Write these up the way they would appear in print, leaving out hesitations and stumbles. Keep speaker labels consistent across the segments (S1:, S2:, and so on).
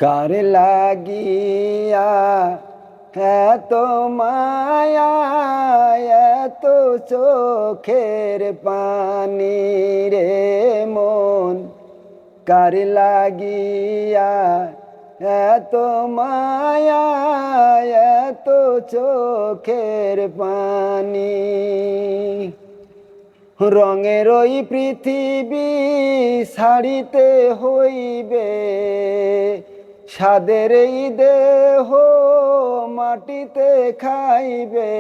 S1: কার লাগিয়া এত মায়া, এত চোখের পানি রে মন, কার লাগিয়া এত মায়া, এত চোখের পানি। রঙের ওই পৃথিবী ছাড়িতে হইবে, স্বাদের এই দেহ মাটিতে খাইবে,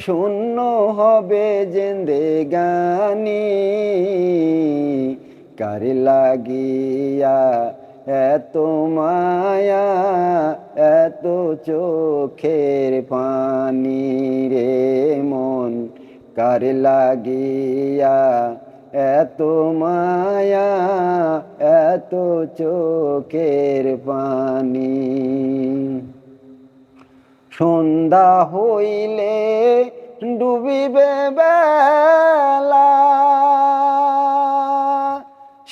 S1: শূন্য হবে জিন্দেগানি। কার লাগিয়া এত মায়া, এত চোখের পানি রে মন, কার লাগিয়া এত মায়া, এত চোখের পানি। সন্ধ্যা হইলে ডুবিবে বেলা,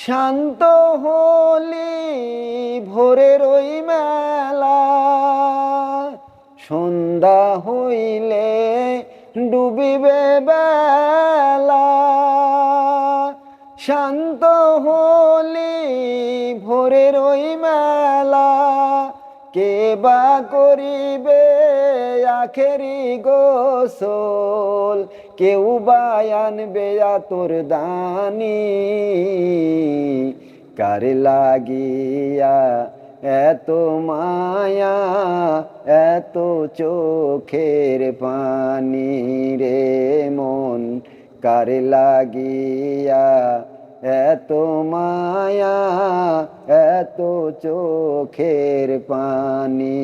S1: শান্ত হলি ভোরের ওই মেলা। সন্ধ্যা হইলে ডুবিবে বেলা, শান্ত হলি ভোরের ওই মেলা। কে বা করিবে আখেরি গোসল, কেউ বা আনবে আতর দানি। কার লাগিয়া এত মায়া, এত চোখের পানি রে মন, কার লাগিয়া এত মায়া, এত চোখের পানি।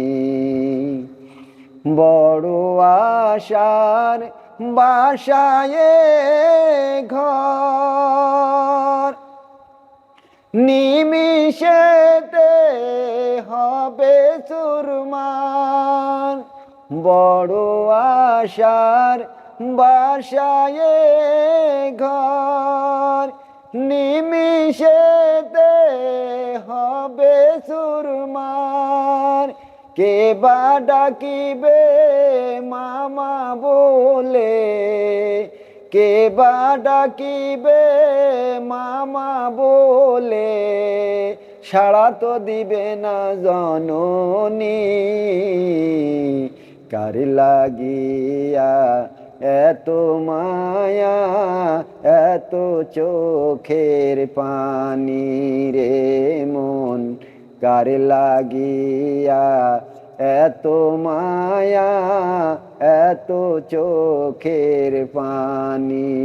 S1: বড় আশার বাসায় ঘর, নিমিষেতে হবে চুরমার। বড় আশার বাসায় ঘর, নিমিষেতে হবে চুরমার। কে বা ডাকিবে মামা বলে, কে বা ডাকিবে মামা বলে, সাড়া তো দিবে না জননী। কার লাগিয়া এত মায়া, এত চোখের পানি রে মন, কার লাগিয়া এত মায়া, এত চোখের পানি।